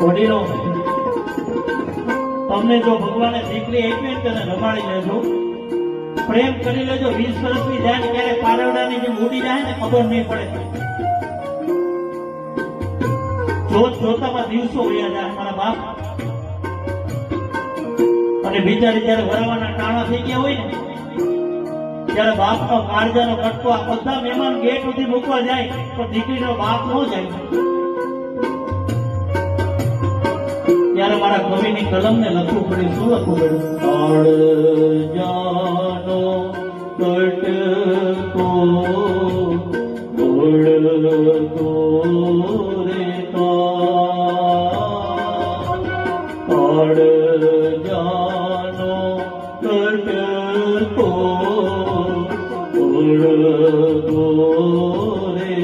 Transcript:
વડીલો, તમને જો ભગવાને દીકરી આપી ને તેને રમાડી લેજો, પ્રેમ કરી લેજો. 20 વર્ષની જાય ને ક્યારે પારવડાની જેમ ઉડી જાય ને ખબર નહીં પડે. જોતામાં દિવસો વયા જાય મારા બાપ. અને બિચારી જયારે વરાવાના ટાણા થઈ ગયા હોય ને ત્યારે બાપનો કાળજાનો કટકો આ બધા મહેમાન ગેટ સુધી મૂકવા જાય તો દીકરીનો બાપ ન જાય. ત્યારે મારા કવિની કલમને લખવું પડ્યું. શું લખવું પડ્યું? કાળજાનો કટકો ઓળખો રે કાળજાનો કટકો ઓળખો રે